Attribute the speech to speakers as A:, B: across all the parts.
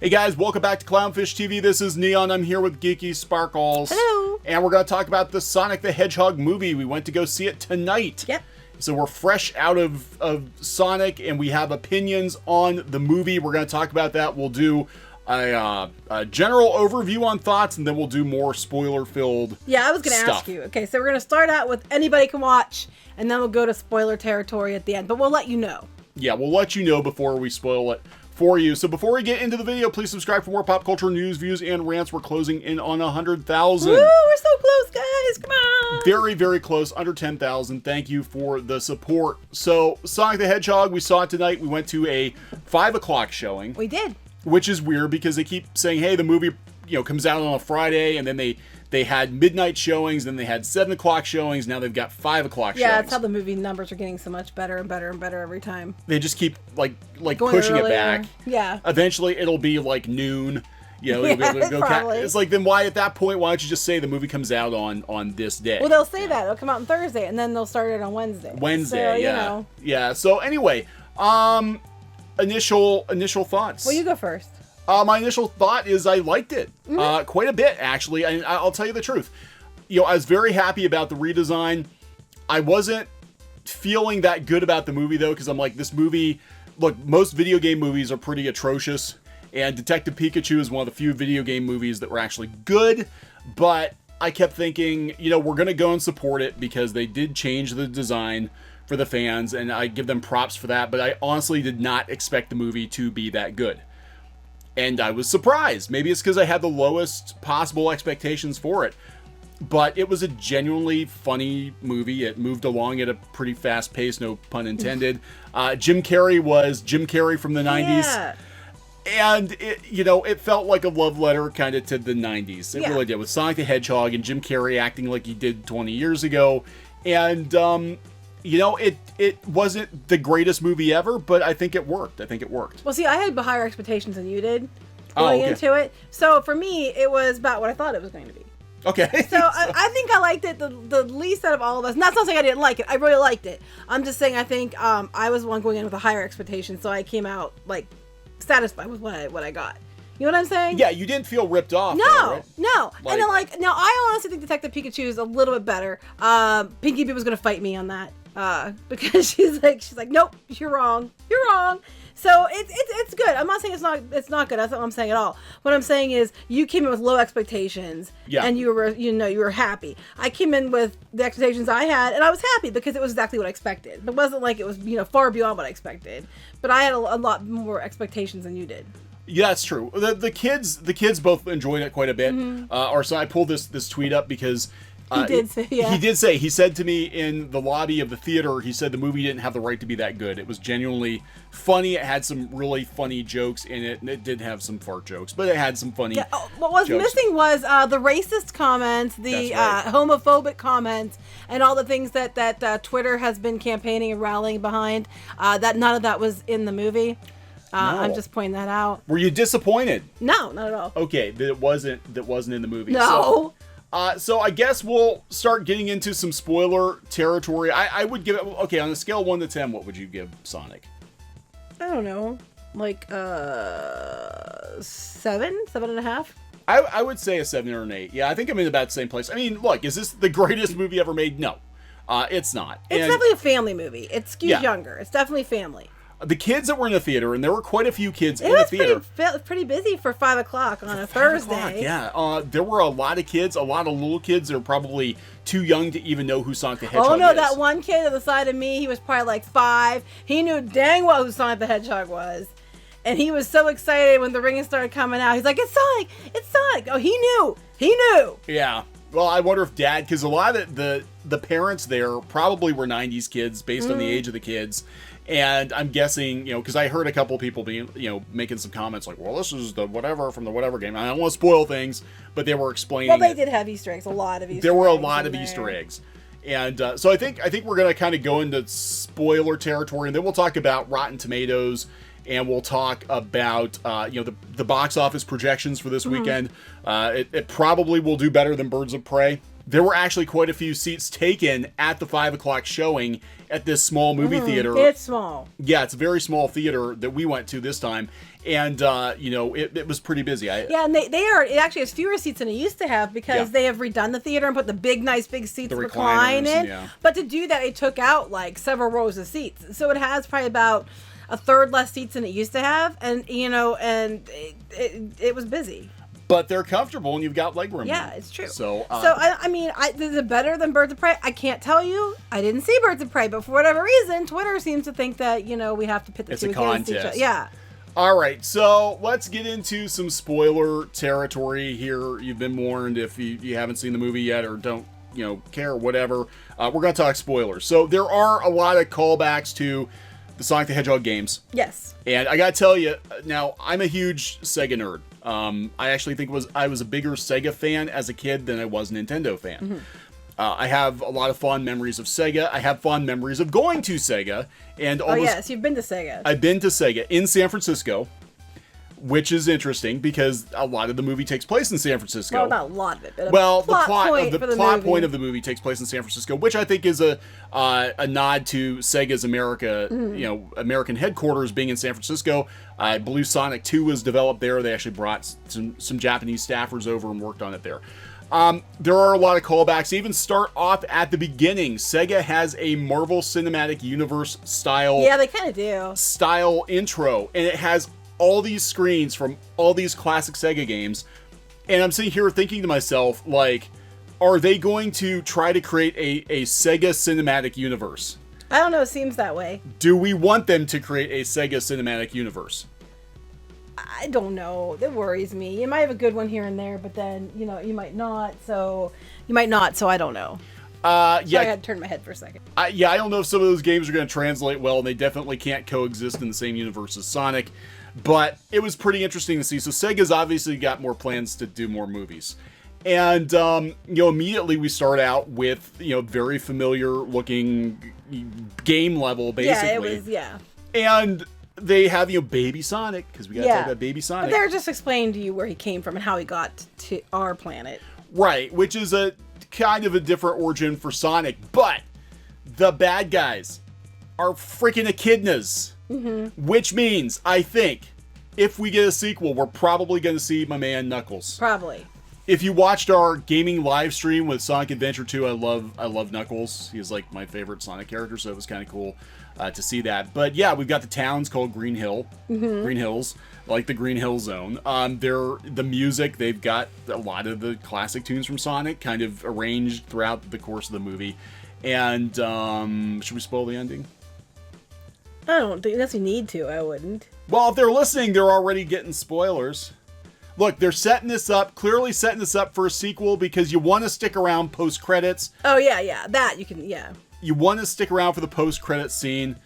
A: Hey guys, welcome back to Clownfish TV. This is Kneon. I'm here with Geeky Sparkles.
B: Hello.
A: And we're going to talk about the Sonic the Hedgehog movie. We went to go see it tonight.
B: Yep.
A: So we're fresh out of Sonic, and we have opinions on the movie. We're going to talk about that. We'll do a general overview on thoughts, and then we'll do more spoiler-filled
B: Yeah, I was going to ask you. Okay, so we're going to start out with anybody can watch, and then we'll go to spoiler territory at the end. But we'll let you know.
A: Yeah, we'll let you know before we spoil it for you. So before we get into the video, please subscribe for more pop culture news, views, and rants. We're closing in on 100,000.
B: Woo, we're so close, guys. Come on.
A: Very, very close. Under 10,000. Thank you for the support. So, Sonic the Hedgehog, we saw it tonight. We went to a 5 o'clock showing.
B: We did.
A: Which is weird because they keep saying, hey, the movie, comes out on a Friday, and then they had midnight showings, then they had 7 o'clock showings, now they've got 5 o'clock showings.
B: Yeah, that's how the movie numbers are getting so much better and better and better every time.
A: They just keep, like
B: Going
A: pushing
B: earlier.
A: it back.
B: Yeah.
A: Eventually, it'll be, like, noon.
B: Probably.
A: It's like, then why, at that point, why don't you just say the movie comes out on this day?
B: Well, they'll say that. It'll come out on Thursday, and then they'll start it on Wednesday. So,
A: yeah. Yeah, so anyway, initial thoughts.
B: Well, you go first.
A: My initial thought is I liked it quite a bit, actually. I'll tell you the truth. I was very happy about the redesign. I wasn't feeling that good about the movie, though, because I'm like, this movie... Look, most video game movies are pretty atrocious, and Detective Pikachu is one of the few video game movies that were actually good, but I kept thinking, we're going to go and support it because they did change the design for the fans, and I give them props for that, but I honestly did not expect the movie to be that good. And I was surprised. Maybe it's because I had the lowest possible expectations for it. But it was a genuinely funny movie. It moved along at a pretty fast pace, no pun intended. Jim Carrey was Jim Carrey from the 90s.
B: Yeah.
A: And, it felt like a love letter kind of to the 90s. It really did. With Sonic the Hedgehog and Jim Carrey acting like he did 20 years ago. And, it wasn't the greatest movie ever, but I think it worked.
B: Well, see, I had higher expectations than you did going into it. So for me, it was about what I thought it was going to be.
A: Okay.
B: So I think I liked it the least out of all of us. And that's not saying I didn't like it. I really liked it. I'm just saying I think I was the one going in with a higher expectation, so I came out satisfied with what I got. You know what I'm saying?
A: Yeah, you didn't feel ripped off.
B: No,
A: though, right?
B: no. And then now I honestly think Detective Pikachu is a little bit better. Pinky Bee was gonna fight me on that because she's like, nope, you're wrong. So it's good. I'm not saying it's not good. That's not what I'm saying at all. What I'm saying is you came in with low expectations, and you were happy. I came in with the expectations I had, and I was happy because it was exactly what I expected. It wasn't like it was far beyond what I expected, but I had a lot more expectations than you did.
A: Yeah, that's true. The kids both enjoyed it quite a bit. So I pulled this tweet up because.
B: He did say.
A: He said to me in the lobby of the theater, he said the movie didn't have the right to be that good. It was genuinely funny. It had some really funny jokes in it, and it did have some fart jokes, but it had some funny
B: what was
A: jokes.
B: missing was the racist comments, the homophobic comments, and all the things that Twitter has been campaigning and rallying behind. That none of that was in the movie.
A: No.
B: I'm just pointing that out.
A: Were you disappointed?
B: No, not at all.
A: Okay, that wasn't in the movie.
B: No.
A: So I guess we'll start getting into some spoiler territory. I would give it, on a scale of 1 to 10, what would you give Sonic?
B: I don't know, 7.5.
A: I would say a 7 or an 8. Yeah, I think I'm in about the same place. I mean, look, is this the greatest movie ever made? No, it's not.
B: It's definitely a family movie. It skews younger. It's definitely family.
A: The kids that were in the theater, and there were quite a few kids in the theater.
B: It was pretty busy for 5 o'clock on a Thursday.
A: Yeah, there were a lot of kids, a lot of little kids that are probably too young to even know who Sonic the Hedgehog is.
B: Oh no, that one kid on the side of me, he was probably like 5. He knew dang well who Sonic the Hedgehog was. And he was so excited when the ring started coming out. He's like, it's Sonic. Oh, he knew. Yeah.
A: Well, I wonder if Dad, because a lot of the parents there probably were 90s kids based on the age of the kids. And I'm guessing, because I heard a couple of people being, making some comments like, well, this is the whatever from the whatever game. I don't want to spoil things, but they were explaining.
B: Well, they did have Easter eggs, a lot of Easter eggs.
A: There were a lot of Easter eggs. And so I think we're going to kind of go into spoiler territory, and then we'll talk about Rotten Tomatoes, and we'll talk about, the box office projections for this weekend. It probably will do better than Birds of Prey. there were actually quite a few seats taken at the 5 o'clock showing at this small movie theater.
B: It's small.
A: Yeah, it's a very small theater that we went to this time. And, it was pretty busy.
B: Yeah, and it actually has fewer seats than it used to have because they have redone the theater and put the nice big seats recline in.
A: Yeah.
B: But to do that, it took out like several rows of seats. So it has probably about a third less seats than it used to have. And, it was busy.
A: But they're comfortable, and you've got legroom.
B: Yeah, it's true.
A: So
B: is it better than Birds of Prey? I can't tell you. I didn't see Birds of Prey, but for whatever reason, Twitter seems to think that we have to pit the two against each other. Yeah.
A: All right, so let's get into some spoiler territory here. You've been warned if you haven't seen the movie yet or don't care, whatever. We're going to talk spoilers. So there are a lot of callbacks to the Sonic the Hedgehog games.
B: Yes.
A: And I got to tell you, now, I'm a huge Sega nerd. I actually think I was a bigger Sega fan as a kid than I was a Nintendo fan. Mm-hmm. I have a lot of fond memories of Sega. I have fond memories of going to Sega. And
B: yes, you've been to Sega.
A: I've been to Sega in San Francisco, which is interesting because a lot of the movie takes place in San Francisco.
B: Well, not a lot of it, but
A: the plot point of the movie takes place in San Francisco, which I think is a nod to Sega's American headquarters being in San Francisco. I believe Sonic 2 was developed there. They actually brought some Japanese staffers over and worked on it there. There are a lot of callbacks. They even start off at the beginning. Sega has a Marvel Cinematic Universe style.
B: Yeah, they kind of do.
A: Style intro, and it has all these screens from all these classic Sega games. And I'm sitting here thinking to myself, like, are they going to try to create a Sega Cinematic Universe?
B: I don't know. It seems that way.
A: Do we want them to create a Sega Cinematic Universe?
B: I don't know. That worries me. You might have a good one here and there, but then, you might not. So I don't know. I had to turn my head for a second.
A: I don't know if some of those games are going to translate well, and they definitely can't coexist in the same universe as Sonic. But it was pretty interesting to see. So Sega's obviously got more plans to do more movies. And, immediately we start out with, very familiar looking game level, basically.
B: Yeah, it was, yeah.
A: And they have, Baby Sonic, because we got to talk about Baby Sonic.
B: But they're just explaining to you where he came from and how he got to our planet.
A: Right, which is a kind of a different origin for Sonic. But the bad guys are freaking echidnas. Mm-hmm. Which means, I think, if we get a sequel, we're probably going to see my man Knuckles.
B: Probably.
A: If you watched our gaming live stream with Sonic Adventure 2, I love Knuckles. He's like my favorite Sonic character, so it was kind of cool to see that. But yeah, we've got the towns called Green Hill, Green Hills, like the Green Hill Zone. The music, they've got a lot of the classic tunes from Sonic kind of arranged throughout the course of the movie. And should we spoil the ending?
B: I don't think unless you need to. I wouldn't.
A: Well, if they're listening, they're already getting spoilers. Look, they're clearly setting this up for a sequel because you want to stick around post-credits.
B: Oh, yeah. That you can, yeah.
A: You want to stick around for the post-credits scene.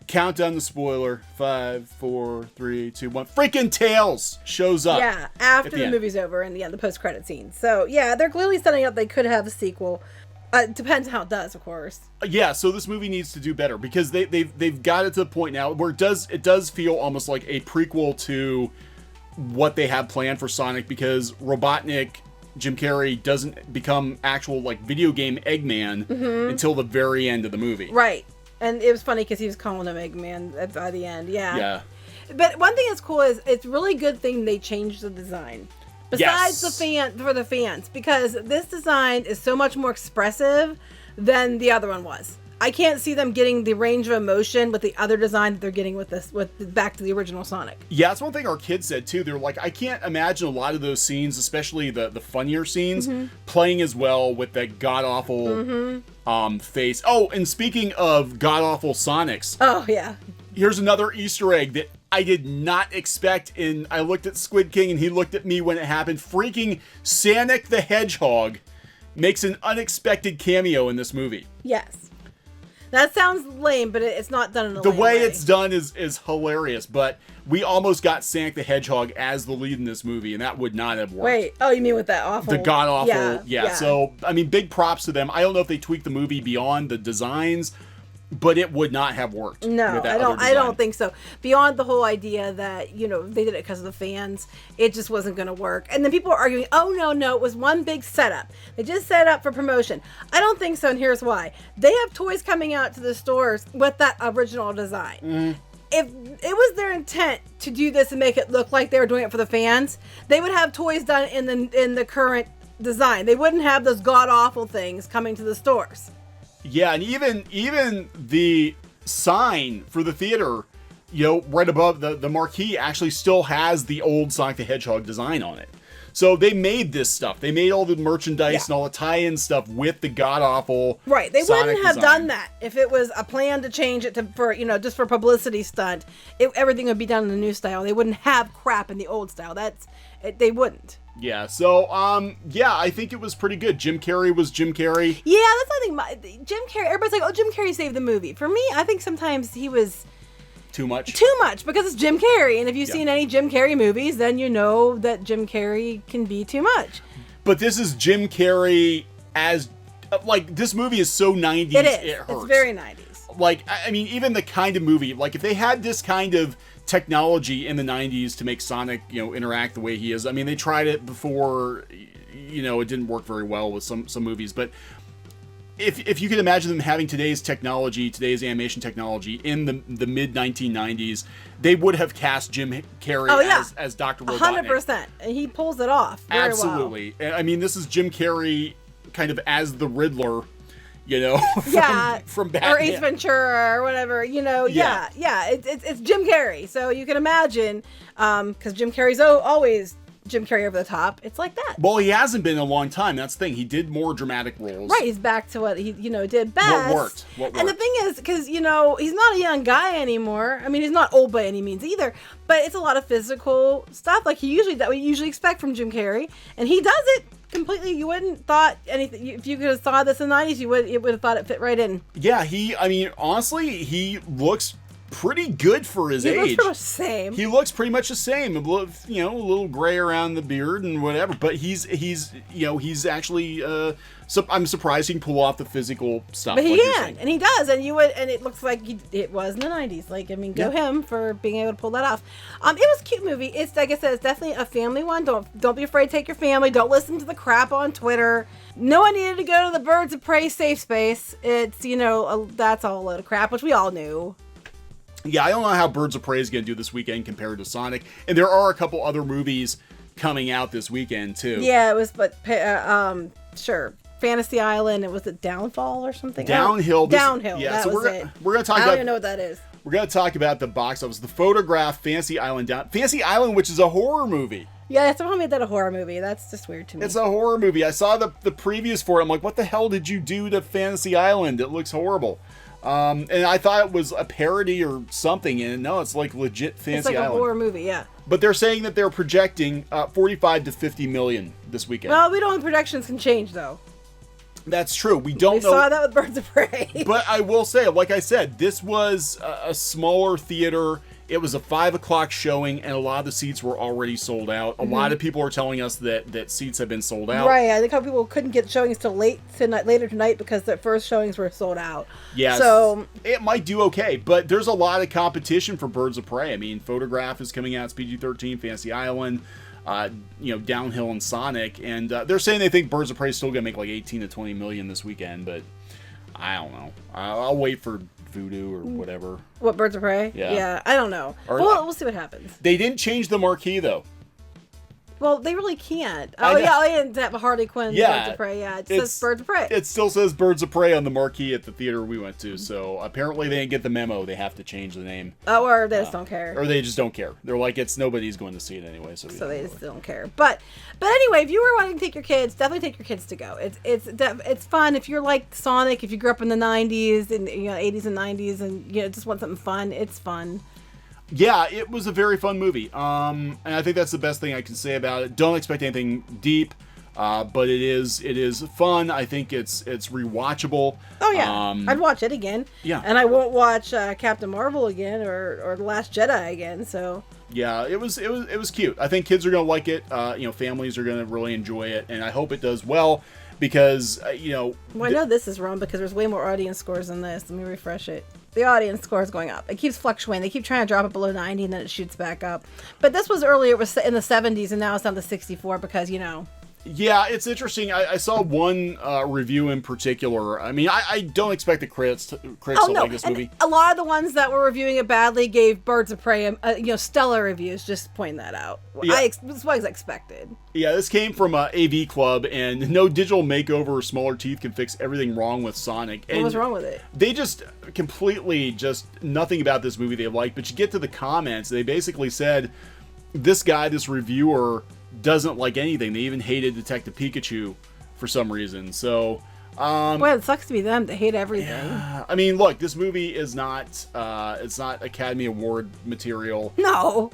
A: Count down the spoiler. 5, 4, 3, 2, 1. Freaking Tails shows up.
B: Yeah, after the movie's over and the post-credit scene. So, yeah, they're clearly setting up they could have a sequel. Depends how it does, of course.
A: Yeah, so this movie needs to do better because they've got it to the point now where it does feel almost like a prequel to what they have planned for Sonic because Robotnik, Jim Carrey, doesn't become actual video game Eggman until the very end of the movie.
B: Right, and it was funny because he was calling him Eggman by the end. Yeah. But one thing that's cool is it's really good thing they changed the design. Besides for the fans, because this design is so much more expressive than the other one was. I can't see them getting the range of emotion with the other design that they're getting with back to the original Sonic.
A: Yeah, that's one thing our kids said too. They're like, I can't imagine a lot of those scenes, especially the funnier scenes, playing as well with that god-awful face. Oh, and speaking of god-awful Sonics.
B: Oh, yeah.
A: Here's another Easter egg that I did not expect. I looked at Squid King and he looked at me when it happened. Freaking Sonic the Hedgehog makes an unexpected cameo in this movie.
B: Yes. That sounds lame, but it's not done in a lame way.
A: The way it's done is hilarious, but we almost got Sonic the Hedgehog as the lead in this movie, and that would not have worked.
B: Wait, oh, you mean with that awful...
A: The god-awful, yeah. So, I mean, big props to them. I don't know if they tweaked the movie beyond the designs, but it would not have worked.
B: No,
A: with that
B: I don't think so. Beyond the whole idea that, they did it because of the fans, it just wasn't going to work. And then people are arguing, oh, no, it was one big setup. They just set up for promotion. I don't think so, and here's why. They have toys coming out to the stores with that original design.
A: Mm-hmm.
B: If it was their intent to do this and make it look like they were doing it for the fans, they would have toys done in the current design. They wouldn't have those god-awful things coming to the stores.
A: Yeah, and even the sign for the theater, right above the marquee actually still has the old Sonic the Hedgehog design on it. So they made this stuff. They made all the merchandise and all the tie-in stuff with the god-awful
B: Right. They
A: Sonic
B: wouldn't have
A: design.
B: done that if it was a plan to change it for just for publicity stunt. Everything would be done in the new style. They wouldn't have crap in the old style. They wouldn't.
A: Yeah, so, I think it was pretty good. Jim Carrey was Jim Carrey.
B: Yeah, that's the thing. Jim Carrey, everybody's like, oh, Jim Carrey saved the movie. For me, I think sometimes he was...
A: Too much?
B: Too much, because it's Jim Carrey. And if you've seen any Jim Carrey movies, then you know that Jim Carrey can be too much.
A: But this is Jim Carrey as... this movie is so 90s,
B: It is.
A: it hurts.
B: It's very 90s.
A: I mean, even the kind of movie, if they had this kind of technology in the 90s to make Sonic, interact the way he is. I mean, they tried it before, it didn't work very well with some movies, but if you could imagine them having today's technology, today's animation technology in the mid 1990s, they would have cast Jim Carrey as Dr. Robotnik.
B: 100%. And he pulls it off very
A: Absolutely. Well. I mean, this is Jim Carrey kind of as the Riddler, from Batman.
B: Or Ace Ventura or whatever, it's Jim Carrey. So you can imagine, because Jim Carrey's always Jim Carrey over the top. It's like that.
A: Well, he hasn't been in a long time. That's the thing. He did more dramatic roles.
B: Right. He's back to what he, did best.
A: What worked.
B: And the thing is, because, he's not a young guy anymore. I mean, he's not old by any means either, but it's a lot of physical stuff that we usually expect from Jim Carrey. And he does it completely. You wouldn't thought anything. If you could have saw this in the 90s, you would have thought it fit right in.
A: Yeah. Honestly, he looks pretty good for his age.
B: He looks pretty much the same.
A: He looks pretty much the same. A little gray around the beard and whatever. But he's actually. I'm surprised he can pull off the physical stuff.
B: But he can, and he does, and it looks like it was in the 90s. Go him for being able to pull that off. It was a cute movie. It's like I said, it's definitely a family one. Don't be afraid to take your family. Don't listen to the crap on Twitter. No one needed to go to the Birds of Prey safe space. It's that's all a load of crap, which we all knew.
A: Yeah, I don't know how Birds of Prey is going to do this weekend compared to Sonic. And there are a couple other movies coming out this weekend, too.
B: Yeah, it was, sure. Fantasy Island, and was it Downfall or something?
A: Downhill.
B: Downhill,
A: yeah,
B: that
A: so
B: was it.
A: We're going to talk
B: I
A: about...
B: don't even know what that is.
A: We're going to talk about the box office. The Photograph, Fantasy Island, Fantasy Island, which is a horror movie.
B: Yeah, someone made that a horror movie. That's just weird to me.
A: It's a horror movie. I saw the previews for it. I'm like, what the hell did you do to Fantasy Island? It looks horrible. And I thought it was a parody or something, and no, it's like legit Fantasy Island.
B: It's like a horror movie, yeah.
A: But they're saying that they're projecting 45 to 50 million this weekend.
B: Well, we don't know. Projections can change, though.
A: That's true. We don't know.
B: We saw that with Birds of Prey.
A: But I will say, like I said, this was a smaller theater. It was a 5 o'clock showing, and a lot of the seats were already sold out. A lot of people are telling us that seats have been sold out.
B: Right. I think how people couldn't get showings till later tonight because the first showings were sold out.
A: Yes.
B: So
A: it might do okay, but there's a lot of competition for Birds of Prey. I mean, Photograph is coming out, it's PG-13, Fantasy Island, Downhill and Sonic, and they're saying they think Birds of Prey is still going to make like 18 to 20 million this weekend, but I don't know. I'll wait for Voodoo or whatever.
B: What, Birds of Prey? Yeah, I don't know. We'll see what happens.
A: They didn't change the marquee though.
B: Well, they really can't. Oh yeah, they didn't have Harley Quinn. Birds of Prey. Yeah, it says Birds of Prey.
A: It still says Birds of Prey on the marquee at the theater we went to. So apparently they didn't get the memo. They have to change the name.
B: Oh, or they just don't care.
A: Or they just don't care. They're like, nobody's going to see it anyway. So
B: they just don't care. But anyway, if you were wanting to take your kids, definitely take your kids to go. It's fun if you're like Sonic. If you grew up in the '90s and 80s and '90s and just want something fun, it's fun.
A: Yeah, it was a very fun movie. And I think that's the best thing I can say about it. Don't expect anything deep, but it is fun. I think it's rewatchable.
B: Oh yeah, I'd watch it again.
A: Yeah,
B: and I won't watch Captain Marvel again or The Last Jedi again. So
A: yeah, it was cute. I think kids are gonna like it. Families are gonna really enjoy it, and I hope it does well. because
B: Well, I know this is wrong because there's way more audience scores than this. Let me refresh it. The audience score is going up. It keeps fluctuating. They keep trying to drop it below 90 and then it shoots back up. But this was earlier, it was in the 70s and now it's down to 64 because,
A: Yeah, it's interesting. I saw one review in particular. I mean, I don't expect the critics to like this movie.
B: A lot of the ones that were reviewing it badly gave Birds of Prey, stellar reviews. Just pointing that out.
A: Yeah.
B: This was expected.
A: Yeah, this came from AV Club, and no digital makeover or smaller teeth can fix everything wrong with Sonic. And
B: what was wrong with it?
A: They just completely nothing about this movie they liked. But you get to the comments, they basically said this reviewer doesn't like anything. They even hated Detective Pikachu for some reason. So,
B: boy, it sucks to be them. They hate everything.
A: Yeah. I mean, look, this movie is not. It's not Academy Award material.
B: No.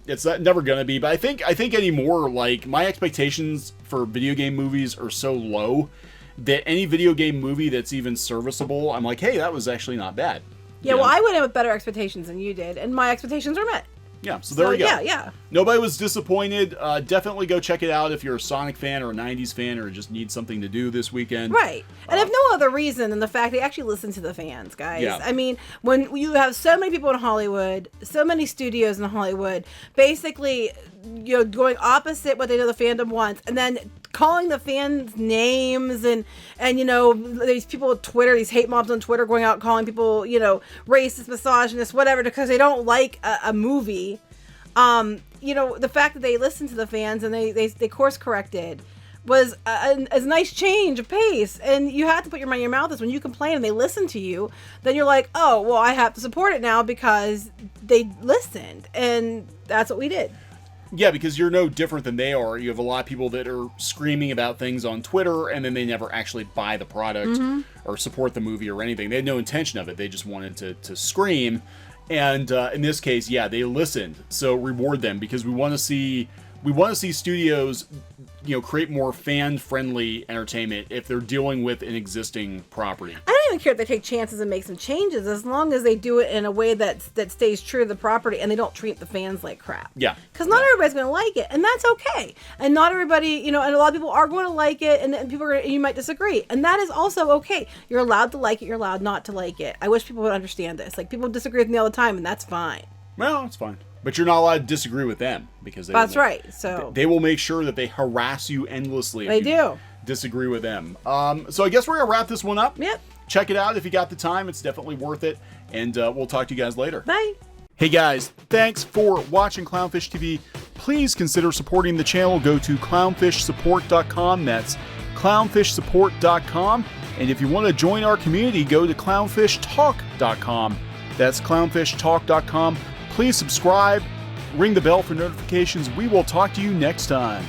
A: It's never gonna be. But I think anymore, like my expectations for video game movies are so low that any video game movie that's even serviceable, I'm like, hey, that was actually not bad.
B: Yeah. Well, I went in with better expectations than you did, and my expectations were met.
A: Yeah, so there we go.
B: Yeah.
A: Nobody was disappointed. Definitely go check it out if you're a Sonic fan or a 90s fan or just need something to do this weekend.
B: Right. And if no other reason than the fact they actually listen to the fans, guys.
A: Yeah.
B: I mean, when you have so many people in Hollywood, so many studios in Hollywood, basically, going opposite what they know the fandom wants, and then calling the fans names and these people on Twitter, these hate mobs on Twitter going out calling people, racist, misogynist, whatever, because they don't like a movie. The fact that they listened to the fans and they course corrected was a nice change of pace. And you have to put your money in your mouth is when you complain and they listen to you, then you're like, oh, well, I have to support it now because they listened. And that's what we did.
A: Yeah, because you're no different than they are. You have a lot of people that are screaming about things on Twitter, and then they never actually buy the product or support the movie or anything. They had no intention of it. They just wanted to scream. And in this case, yeah, they listened. So reward them, because we want to see studios, create more fan-friendly entertainment if they're dealing with an existing property.
B: I don't even care if they take chances and make some changes, as long as they do it in a way that stays true to the property and they don't treat the fans like crap.
A: Yeah.
B: Because not everybody's going to like it, and that's okay. And not everybody, and a lot of people are going to like it, and people you might disagree, and that is also okay. You're allowed to like it. You're allowed not to like it. I wish people would understand this. Like, people disagree with me all the time, and that's fine.
A: Well, it's fine. But you're not allowed to disagree with them, because
B: that's right. So
A: they will make sure that they harass you endlessly.
B: They do.
A: Disagree with them. So I guess we're gonna wrap this one up.
B: Yep.
A: Check it out if you got the time. It's definitely worth it. And we'll talk to you guys later.
B: Bye.
A: Hey guys, thanks for watching Clownfish TV. Please consider supporting the channel. Go to clownfishsupport.com. That's clownfishsupport.com. And if you want to join our community, go to clownfishtalk.com. That's clownfishtalk.com. Please subscribe, ring the bell for notifications. We will talk to you next time.